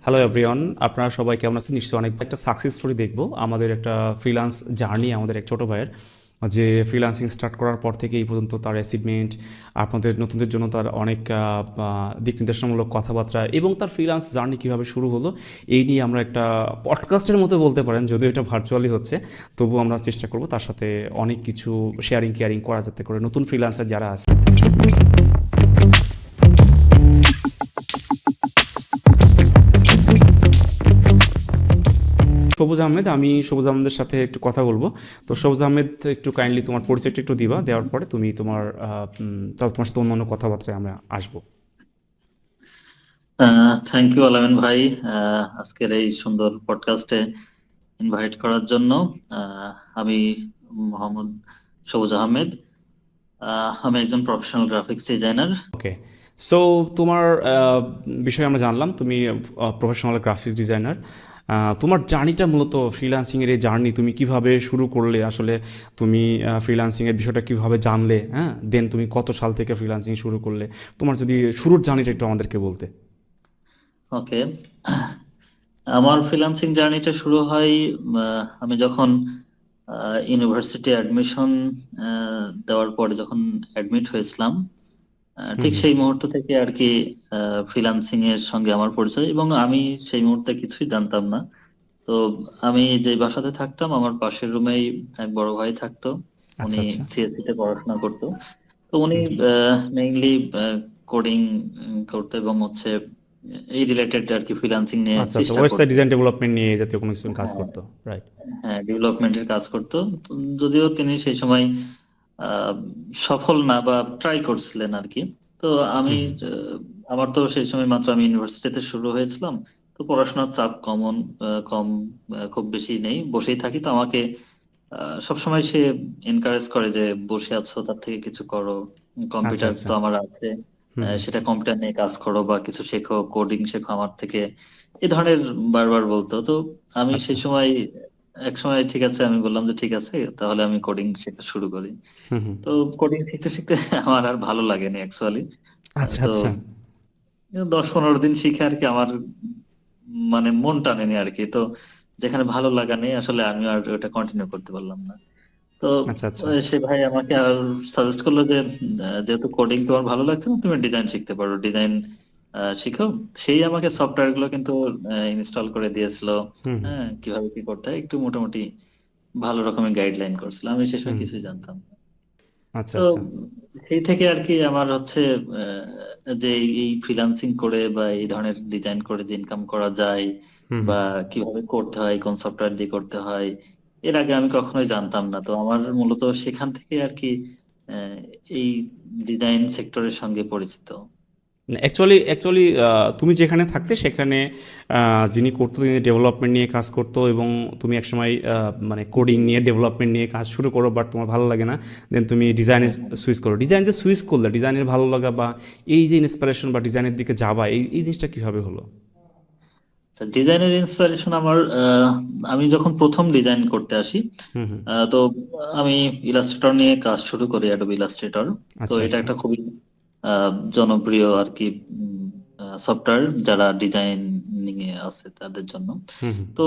Hello everyone, আপনারা সবাই কেমন আছেন? নিশ্চয়ই অনেক একটা সাকসেস স্টোরি দেখবো। আমাদের একটা ফ্রিল্যান্স জার্নি, আমাদের এক ছোট ভাইয়ের, যে ফ্রিল্যান্সিং স্টার্ট করার পর থেকে এই পর্যন্ত তার অ্যাচিভমেন্ট, আপনাদের নতুনদের জন্য তার অনেক দিক নির্দেশনামূলক কথাবার্তা এবং তার ফ্রিল্যান্স জার্নি কীভাবে শুরু হলো, এই নিয়ে আমরা একটা পডকাস্টের মতো বলতে পারেন, যদিও এটা ভার্চুয়ালি হচ্ছে, তবুও আমরা চেষ্টা করবো তার সাথে অনেক কিছু শেয়ারিং কেয়ারিং করা, যাতে করে নতুন ফ্রিল্যান্সার যারা আছে। সবুজ আহমেদ, আমি সবুজ আহমেদের সাথে একটু কথা বলবো। তো সবুজ আহমেদ, একটু কাইন্ডলি তোমার পরিচয়টা একটু দিবা, দেওয়ার পরে তুমি তোমার তারপর তোমার সাথে অন্যান্য কথাবার্তায় আমরা আসবো। থ্যাংক ইউ আলামিন ভাই, আজকের এই সুন্দর পডকাস্টে ইনভাইট করার জন্য। আহ, আমি মোহাম্মদ সবুজ আহমেদ। আমি একজন প্রফেশনাল গ্রাফিক্স ডিজাইনার। ওকে, সো তোমার বিষয়ে আমরা জানলাম তুমি প্রফেশনাল গ্রাফিক্স ডিজাইনার। তোমার জার্নিটা মূলত ফ্রিল্যান্সিংয়ের এই জার্নি তুমি কিভাবে শুরু করলে আসলে? তুমি ফ্রিল্যান্সিংয়ের বিষয়টা কিভাবে জানলে, হ্যাঁ, দেন তুমি কত সাল থেকে ফ্রিল্যান্সিং শুরু করলে? তোমার যদি শুরুর জার্নিটা একটু আমাদেরকে বলতে। ওকে, আমার ফ্রিল্যান্সিং জার্নিটা শুরু হয় আমি যখন ইউনিভার্সিটি অ্যাডমিশন দেওয়ার পরে যখন অ্যাডমিট হয়েছিলাম। হুম ঠিক হুম। সেই মুহূর্ত থেকে আর কি ফ্রিল্যান্সিং এর সঙ্গে আমার পরিচয়, এবং আমি সেই মুহূর্তে কিছুই জানতাম না। তো আমি যে বাসাতে থাকতাম, আমার পাশের রুমেই এক বড় ভাই থাকতো। আচ্ছা উনি আচ্ছা। সিএসসি তে পড়াশোনা করতো। তো উনি হুম হুম। মেইনলি কোডিং করতো, এবং হচ্ছে এই রিলেটেড আর কি ফ্রিল্যান্সিং নিয়ে আচ্ছা আচ্ছা, চেষ্টা ওয়েবসাইট করতো। ডিজাইন ডেভেলপমেন্ট নিয়ে এই জাতীয় কোনো কিছু কাজ হ্যাঁ, করতো। রাইট। হ্যাঁ, ডেভেলপমেন্টের কাজ করতো। তো যদিও তিনি সেই সময় আহ, সফল না, বা ট্রাই করছিলেন আর কি। তো আমি হুম হুম। আমার তো সেই সময় মাত্র আমি ইউনিভার্সিটিতে শুরু হয়েছিলাম। তো পড়াশোনার চাপ কম, খুব বেশি নেই, বসেই থাকি। তো আমাকে সবসময় সে এনকারেজ করে যে বসে আছো, তার থেকে কিছু করো, আচ্ছা কম্পিউটার আচ্ছা। তো আমার আছে, হুম হুম। সেটা কম্পিউটার নিয়ে কাজ করো বা কিছু শেখো, কোডিং শেখো আমার থেকে, এই ধরনের বারবার বলতো। তো আমি আচ্ছা। সেই সময় এক সময় ঠিক আছে, আমি বললাম যে ঠিক আছে, তাহলে আমি কোডিং শেখা শুরু করি। হুম হুম। তো কোডিং শিখতে শিখতে আমার আর ভালো লাগেনি অ্যাকচুয়ালি। আচ্ছা তো আচ্ছা। 10-15 দিন শিখে আর কি আমার মানে মন টানেনি আর কি। তো যেখানে ভালো লাগা নেই, আসলে আমি আর ওটা কন্টিনিউ করতে পারলাম না। তো আচ্ছা আচ্ছা। সে ভাই আমাকে আর সাজেস্ট করলো যে যেহেতু কোডিং তোমার ভালো লাগছে না, তুমি ডিজাইন শিখতে পারো, ডিজাইন শিখো। সেই আমাকে সফটওয়্যার গুলো কিন্তু ইনস্টল করে দিয়েছিল। হুম হুম। হ্যাঁ, কিভাবে কি করতে হয় একটু মোটামুটি ভালো রকমের গাইডলাইন করছিল, আমি সে সময় হুম হুম। কিছুই জানতাম না। আচ্ছা তো আচ্ছা। সেই থেকে আর কি আমার হচ্ছে যে এই ফ্রিল্যান্সিং করে বা এই ধরনের ডিজাইন করে যে ইনকাম করা যায়, হুম হুম। বা কিভাবে করতে হয়, কোন সফটওয়্যার দিয়ে করতে হয়, এর আগে আমি কখনোই জানতাম না। তো আমার মূলত সেখান থেকে আর কি আহ, এই ডিজাইন সেক্টরের সঙ্গে পরিচিত। অ্যাকচুয়ালি অ্যাকচুয়ালি তুমি যেখানে থাকতে সেখানে যিনি করতো তিনি ডেভেলপমেন্ট নিয়ে কাজ করতো, এবং তুমি একসময় মানে জি, কোডিং নিয়ে ডেভেলপমেন্ট নিয়ে কাজ শুরু করো, বাট তোমার ভালো লাগে না। দেন তুমি ডিজাইনে হ্যাঁ, হ্যাঁ। সুইচ করো। ডিজাইন যে সুইচ করলে, ডিজাইনের ভালো লাগা বা এই যে ইন্সপিরেশন বা ডিজাইনের দিকে যাবা, এই জিনিসটা কীভাবে হলো? ডিজাইনের ইন্সপিরেশন আমার আমি যখন প্রথম ডিজাইন করতে আসি, হুম হুম। তো আমি ইলাস্ট্রেটর নিয়ে কাজ শুরু করি, অ্যাডোবি ইলাস্ট্রেটর। তো আচ্ছা এটা আচ্ছা। একটা খুবই জনপ্রিয় আর কি সফটওয়্যার, যারা ডিজাইনিং এ আছে তাদের জন্য। হুম হুম। তো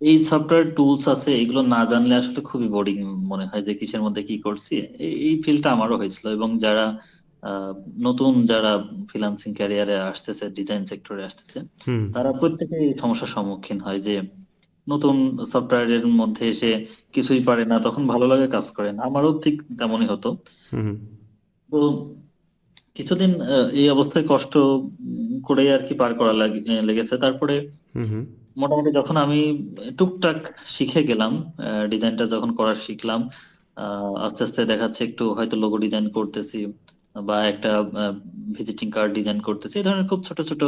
এই সফটওয়্যার টুলস আছে, এগুলো না জানলে আসলে খুবই বোরিং মনে হয়, যে কিসের মধ্যে কি করছি। এই ফিলটা আমারও হয়েছিল, এবং যারা আহ, নতুন যারা ফ্রিল্যান্সিং ক্যারিয়ারে আসতেছে, ডিজাইন সেক্টরে আসতেছে, হুম তারা প্রত্যেকে এই সমস্যার সম্মুখীন হয় যে নতুন সফটওয়্যারের মধ্যে এসে কিছুই পারে না, তখন ভালো লাগে কাজ করে না। আমারও ঠিক তেমনই হতো। হুম। তো কিছুদিন এই অবস্থায় কষ্ট করেই আর কি পার করা লেগেছে। তারপরে হুম হুম। মোটামুটি যখন আমি টুকটাক শিখে গেলাম, ডিজাইনটা যখন করা শিখলাম, আস্তে আস্তে দেখাচ্ছে একটু হয়তো লোগো ডিজাইন করতেছি, বা একটা ভিজিটিং কার্ড ডিজাইন করতেছি, এই ধরনের খুব ছোট ছোট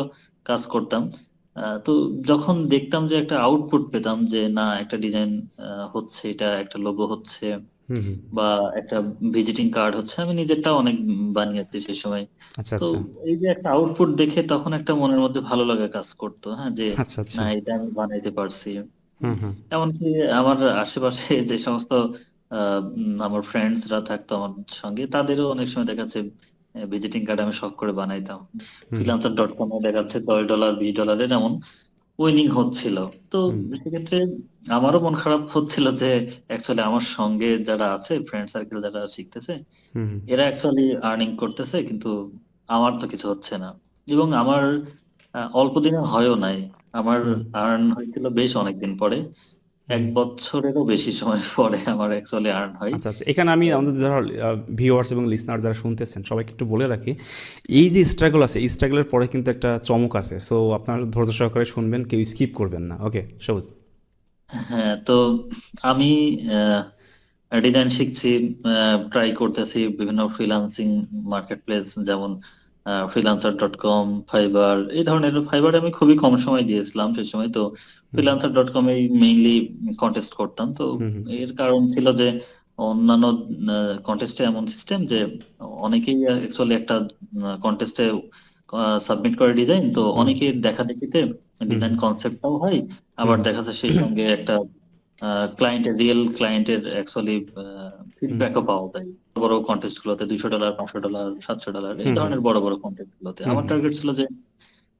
কাজ করতাম। তো যখন দেখতাম যে একটা আউটপুট পেতাম, যে না একটা ডিজাইন হচ্ছে, এটা একটা লোগো হচ্ছে, হুম হুম। বা একটা ভিজিটিং কার্ড হচ্ছে, আমি নিজেরটা অনেক বানিয়েছি সেই সময়। আচ্ছা তো আচ্ছা। এই যে একটা আউটপুট দেখে তখন একটা মনের মধ্যে ভালো লাগা কাজ করতো, হ্যাঁ, যে আচ্ছা না আচ্ছা। এটা আমি বানাইতে পারছি। হুম হুম। এমনকি আমার আশেপাশে যে সমস্ত আমার ফ্রেন্ডসরা থাকতো আমার সঙ্গে, তাদেরও অনেক সময় দেখাচ্ছে ভিজিটিং কার্ড আমি শখ করে বানাইতাম। হুম হুম। ফ্রিল্যান্সার.com এ দেখাচ্ছে $10 $20 এমন। উইনিং হচ্ছিল। তো হুম সেক্ষেত্রে আমারও মন খারাপ হচ্ছিল যে অ্যাকচুয়ালি আমার সঙ্গে যারা আছে, ফ্রেন্ড সার্কেল যারা শিখতেছে, হুম এরা অ্যাকচুয়ালি আর্নিং করতেছে, কিন্তু আমার তো কিছু হচ্ছে না। এবং আমার অল্প দিনে হয়ও নাই। আমার হুম। আর্ন হয়েছিল বেশ অনেকদিন পরে, এক হুম। বছরেরও বেশি সময় পরে আমার অ্যাকচুয়ালি আর্ন হয়। আচ্ছা আচ্ছা, এখানে আমি আমাদের যারা ভিউয়ার্স এবং লিসনার যারা শুনতেছেন সবাইকে একটু বলে রাখি, এই যে স্ট্রাগল আছে, এই স্ট্রাগলের পরে কিন্তু একটা চমক আছে। সো আপনার ধৈর্য সহকারে শুনবেন, কেউ স্কিপ করবেন না। ওকে, সবুজ। হ্যাঁ, তো আমি ডিজাইন শিখছি, ট্রাই করতেছি বিভিন্ন ফ্রিল্যান্সিং মার্কেট প্লেস, যেমন freelancer.com, ফাইবার, এই ধরনের। ফাইবারে আমি খুবই কম সময় দিয়েছিলাম সেই সময়। তো হুম freelancer.com এই মেইনলি কন্টেস্ট করতাম। তো হুম হুম এর কারণ ছিল যে অন্যান্য কন্টেস্টে এমন সিস্টেম যে অনেকেই অ্যাকচুয়ালি একটা কন্টেস্টে সাবমিট করে ডিজাইন, তো হুম অনেকের দেখা দেখিতে হুম ডিজাইন কনসেপ্টটাও হয়, হুম আবার দেখা যাচ্ছে সেই সঙ্গে একটা ক্লায়েন্টের, রিয়েল ক্লায়েন্টের অ্যাকচুয়ালি হুম ফিডব্যাকও পাওয়া যায়। বড় কন্টেস্ট গুলোতে $200, $500, $700, এই হুম হুম ধরনের বড় বড় কন্টেস্ট গুলোতে হুম আমার হুম। টার্গেট ছিল যে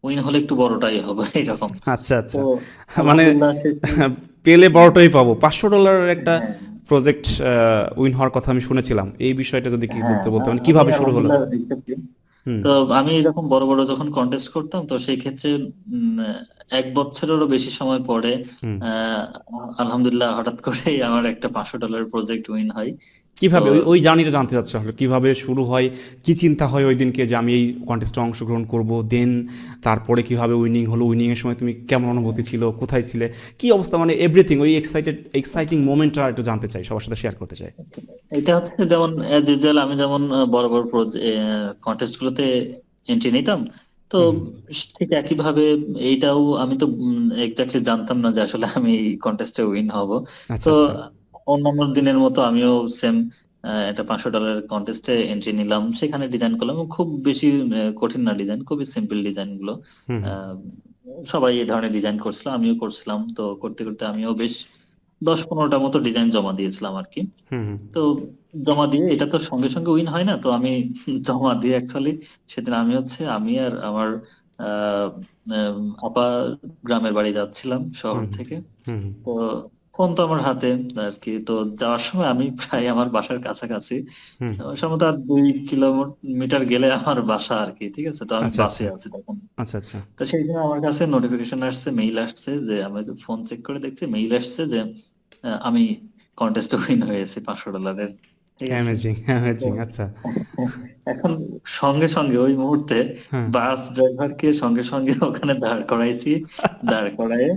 উইন হলে একটু বড়টাই হবে এরকম। আচ্ছা তো আচ্ছা, মানে আলহামদুলিল্লাহ শেষে পেলে হ্যাঁ, বড়টাই পাবো। $500 একটা হ্যাঁ, প্রজেক্ট উইন হওয়ার কথা আমি শুনেছিলাম। এই বিষয়টা যদি কি হ্যাঁ, বলতে বলতে মানে আমি কিভাবে শুরু হলো? আলহামদুলিল্লাহ জিতেছি। হুম তো আমি এরকম বড় বড় যখন কন্টেস্ট করতাম, তো সেই ক্ষেত্রে উম, 1 বছরেরও বেশি সময় পরে হুম। আহ, আলহামদুলিল্লাহ হঠাৎ করেই আমার একটা $500 প্রজেক্ট উইন হয়। তো কিভাবে ওই ওই জার্নিটা জানতে চাচ্ছি আসলে, কিভাবে শুরু হয়, কি চিন্তা হয় ওই দিনকে যে আমি এই কন্টেস্টে অংশগ্রহণ করব, দেন তারপরে কিভাবে উইনিং হলো, উইনিং এর সময় তুমি কেমন অনুভূতি ছিল, কোথায় ছিলে, কি অবস্থা, মানে এভরিথিং, ওই এক্সাইটিং মোমেন্টটা একটু জানতে চাই, সবার সাথে শেয়ার করতে চাই। এটা হচ্ছে যেমন অ্যাজ ইউজুয়াল আমি যেমন বড় বড় কন্টেস্ট গুলোতে এন্ট্রি নিতাম, তো হুম ঠিক একইভাবে এইটাও আমি তো এক্স্যাক্টলি জানতাম না যে আসলে আমি এই কন্টেস্টে উইন হব। আচ্ছা তো আচ্ছা। অন্যান্য দিনের মতো আমিও সেম একটা $500 কন্টেস্টে এন্ট্রি নিলাম, সেখানে ডিজাইন করলাম। এবং খুব বেশি কঠিন না ডিজাইন, খুবই সিম্পল ডিজাইন গুলো। হুম হুম আহ, সবাই এই ধরনের ডিজাইন করছিল, আমিও করছিলাম। তো করতে করতে আমিও বেশ 10-15টা মতো ডিজাইন জমা দিয়েছিলাম আর কি। হুম হুম তো জমা দিয়ে, এটা তো সঙ্গে সঙ্গে উইন হয় না, তো আমি জমা দিয়ে অ্যাকচুয়ালি সেদিন আমি আর আমার আহ আপা গ্রামের বাড়ি যাচ্ছিলাম শহর হুম হুম থেকে। হুম তো ফোন তো আমার হাতে আর কি। তো যাওয়ার সময় আমি প্রায় আমার বাসার কাছাকাছি, হুম। সম্ভবত আর 2 কিলোমিটার গেলে আমার বাসা আর কি। ঠিক আছে, তো আমি আচ্ছা বাসে আচ্ছা আছি তখন। আচ্ছা আচ্ছা। তো সেই জন্য আমার কাছে নোটিফিকেশন আসছে, মেইল আসছে, যে আমি তো ফোন চেক করে দেখছি, মেইল আসছে যে আমি কন্টেস্টে উইন হয়েছি $500। ঠিক আছে। অ্যামেজিং তো অ্যামেজিং, আচ্ছা। এখন সঙ্গে সঙ্গে ওই মুহূর্তে হ্যাঁ। বাস ড্রাইভারকে সঙ্গে সঙ্গে ওখানে দাঁড় করাইছি, দাঁড় করায়ে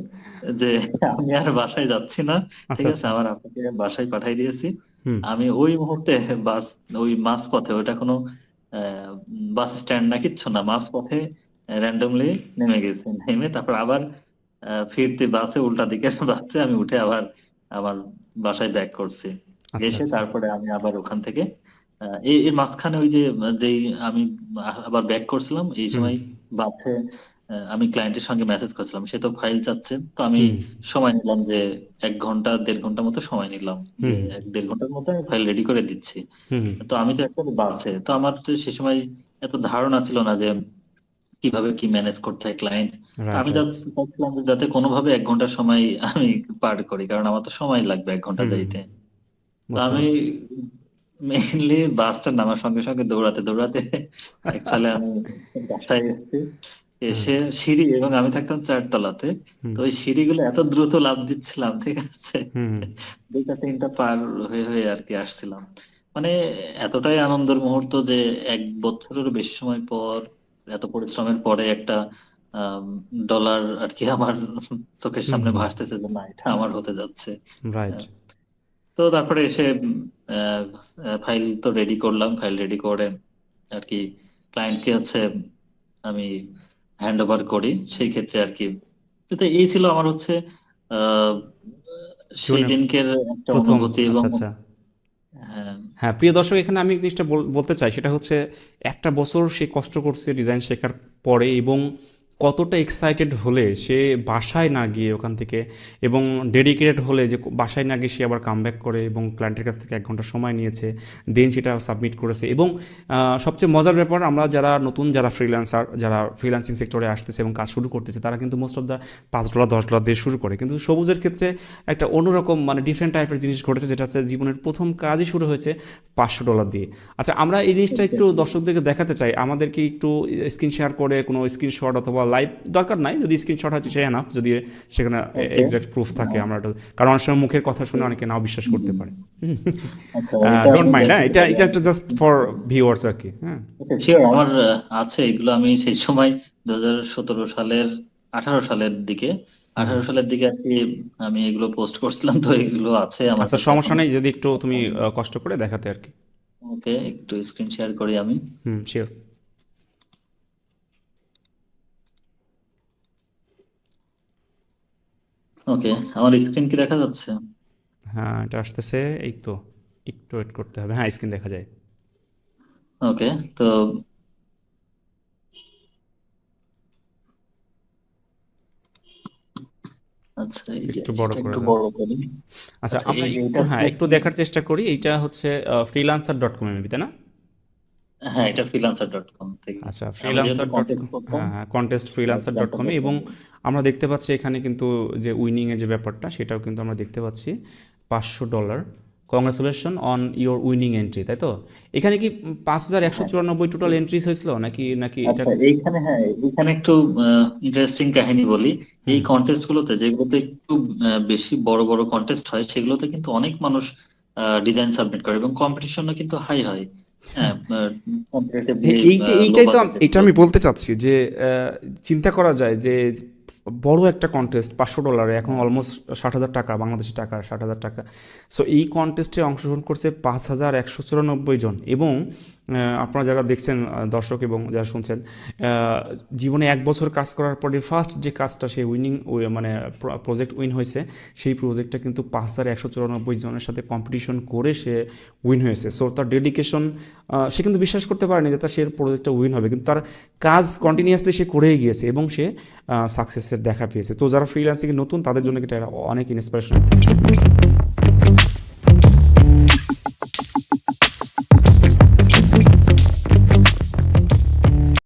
যে আমি আর বাসায় যাচ্ছি না। আচ্ছা ঠিক আছে, আচ্ছা। আমার আপনাকে বাসায় পাঠাই দিয়েছি। হুম আমি ওই মুহূর্তে বাস, ওই মাঝ পথে, ওটা কোনো আহ, বাস স্ট্যান্ড না, কিচ্ছু না, মাঝ পথে র্যান্ডমলি নেমে গেছি। নেমে তারপর আবার ফিরতি বাসে, উল্টা দিকের বাসে আমি উঠে আবার আমার বাসায় ব্যাক করছি। আচ্ছা এসে আচ্ছা। তারপরে আমি আবার ওখান থেকে এর মাঝখানে ওই যে যেই আমি আবার ব্যাক করছিলাম, এই হুম সময় বাসে আমি ক্লায়েন্টের সঙ্গে মেসেজ করছিলাম, সে তো ফাইল চাচ্ছে। তো আমি হুম সময় নিলাম যে 1 ঘন্টা 1.5 ঘন্টা মতো সময় নিলাম, যে হুম 1-1.5 ঘন্টার মধ্যে আমি ফাইল রেডি করে দিচ্ছি। হুম তো আমি তো অ্যাকচুয়ালি বাসে, তো আমার তো সে সময় এত ধারণা ছিল না যে কিভাবে কি ম্যানেজ করতে হয় ক্লায়েন্ট। তো রাইট আমি রাইট। চাচ্ছিলাম যে যাতে কোনোভাবে 1 ঘন্টার সময় আমি পার করি, কারণ আমার তো সময় লাগবে 1 ঘন্টা হুম যাইতে। তো বুঝতে আমি পারছি। মেইনলি বাসটা নামার সঙ্গে সঙ্গে দৌড়াতে দৌড়াতে অ্যাকচুয়ালি আমি বাসায় এসেছি। হুম এসে সিঁড়ি, এবং আমি থাকতাম 4 তলাতে, হুম তো ওই সিঁড়িগুলো এত দ্রুত লাফ দিচ্ছিলাম, ঠিক আছে, হুম 2টা 3টা পার হয়ে হয়ে আর কি আসছিলাম। মানে এতটাই আনন্দের মুহূর্ত যে 1 বছরেরও বেশি সময় পর, এত পরিশ্রমের পরে একটা আম, ডলার আর কি আমার চোখের হুম সামনে হুম। ভাসতেছে যে না, এটা আমার হতে যাচ্ছে। রাইট। তো তারপরে এসে ফাইল তো রেডি করলাম, ফাইল রেডি করে আর কি ক্লায়েন্টকে হচ্ছে আমি হ্যান্ড ওভার করি সেই ক্ষেত্রে আর কি। তো এই ছিল আমার হচ্ছে আহ সেই জীবনে দিনকের একটা প্রথম। অনুভূতি। এবং আচ্ছা আচ্ছা। হ্যাঁ, হ্যাঁ, প্রিয় দর্শক, এখানে আমি এই জিনিসটা বলতে চাই, সেটা হচ্ছে একটা বছর সে কষ্ট করছে ডিজাইন শেখার পরে, এবং কতটা এক্সাইটেড হলে সে বাসায় না গিয়ে ওখান থেকে, এবং ডেডিকেটেড হলে যে বাসায় না গিয়ে সে আবার কামব্যাক করে এবং ক্লায়েন্টের কাছ থেকে 1 ঘন্টা সময় নিয়েছে, দেন সেটা সাবমিট করেছে। এবং সবচেয়ে মজার ব্যাপার, আমরা যারা নতুন যারা ফ্রিল্যান্সার, যারা ফ্রিল্যান্সিং সেক্টরে আসতেছে এবং কাজ শুরু করতেছে, তারা কিন্তু মোস্ট অফ দ্য $5 $10 দিয়ে শুরু করে, কিন্তু সবুজের ক্ষেত্রে একটা অন্যরকম মানে ডিফারেন্ট টাইপের জিনিস ঘটেছে, যেটা হচ্ছে জীবনের প্রথম কাজই শুরু হয়েছে $500 দিয়ে। আচ্ছা, আমরা এই জিনিসটা একটু দর্শকদেরকে দেখাতে চাই, আমাদেরকে একটু স্ক্রিন শেয়ার করে কোনো স্ক্রিনশট অথবা লাইভ দরকার নাই, যদি স্ক্রিনশট হয় সে এনাফ, যদি সেখানে ওকে। এক্সাক্ট প্রুফ থাকে। আমরা কারণ অনেক সময় মুখের কথা শুনে অনেকে নাও বিশ্বাস করতে পারে। আচ্ছা, এটা ডোন্ট আমি মাইন্ড, হ্যাঁ, এটা দেখতে এটা পারি। একটা জাস্ট ফর ভিউয়ার্স আর কি। হ্যাঁ, শিওর, আমার আছে এগুলো। আমি সেই সময় 2017 সালের 18 সালের দিকে, আর কি আমি এগুলো পোস্ট করছিলাম, তো এগুলো আছে আমার আচ্ছা, কাছে সমস্যা এখনো। নেই, যদি একটু তুমি কষ্ট করে দেখাতে আর কি। ওকে, একটু স্ক্রিন শেয়ার করি আমি। শিওর। ওকে, আমার স্ক্রিন কি দেখা যাচ্ছে? হ্যাঁ, এটা আসতেছে, এই তো, একটু ওয়েট করতে হবে। হ্যাঁ, স্ক্রিন দেখা যায়। ওকে, তো আচ্ছা, এই যে একটু বড় এটা করে একটু দাও। বড় করি। আচ্ছা, আচ্ছা, আমরা এই যে একটু, এটা হ্যাঁ, একটু দেখার চেষ্টা করি। এইটা হচ্ছে freelancer.com এর তাই না? হ্যাঁ, এটা freelancer.com থেকে। আচ্ছা, আমি যেহেতু ফ্রিল্যান্সার ডট কন্টেস্ট করতাম, হ্যাঁ হ্যাঁ, কন্টেস্ট ফ্রিল্যান্সার ডট কমে, freelancer.com এবং থেকে। আমরা দেখতে পাচ্ছি এখানে কিন্তু যে উইনিংয়ের যে ব্যাপারটা, সেটাও কিন্তু আমরা দেখতে পাচ্ছি $500। Congratulation on your winning entry, তাই তো? এখানে কি হ্যাঁ, 5194 টোটাল এন্ট্রিজ হয়েছিল, নাকি নাকি এটা? আচ্ছা, এইখানে, হ্যাঁ, এইখানে একটু ইন্টারেস্টিং কাহিনী বলি। এই হুম। কন্টেস্ট গুলোতে, যেগুলোতে একটু বেশি বড় বড় কন্টেস্ট হয়, সেগুলোতে কিন্তু অনেক মানুষ ডিজাইন সাবমিট করে এবং কম্পিটিশনও কিন্তু হাই হয়। হ্যাঁ, কম্পারেটিভলি লো এইটাই তো বাজেটের এটা গুলো। আমি বলতে চাচ্ছি যে চিন্তা করা যায় যে বড় একটা কন্টেস্ট $500, এখন অলমোস্ট $60,000 বাংলাদেশি টাকা, $60,000। সো এই কন্টেস্টে অংশগ্রহণ করছে 5194 জন, এবং আপনারা যারা দেখছেন, দর্শক এবং যারা শুনছেন, জীবনে 1 বছর কাজ করার পরে ফার্স্ট যে কাজটা সে উইনিং, মানে প্রজেক্ট উইন হয়েছে, সেই প্রজেক্টটা কিন্তু 5194 জনের সাথে কম্পিটিশন করে সে উইন হয়েছে। সো তার ডেডিকেশন, সে কিন্তু বিশ্বাস করতে পারেনি যে তার সে প্রজেক্টটা উইন হবে, কিন্তু তার কাজ কন্টিনিউয়াসলি সে করেই গিয়েছে এবং সে সাকসেসের দেখা পেয়েছে। তো যারা ফ্রিল্যান্সিংয়ে নতুন, তাদের জন্য এটা অনেক ইন্সপিরেশন।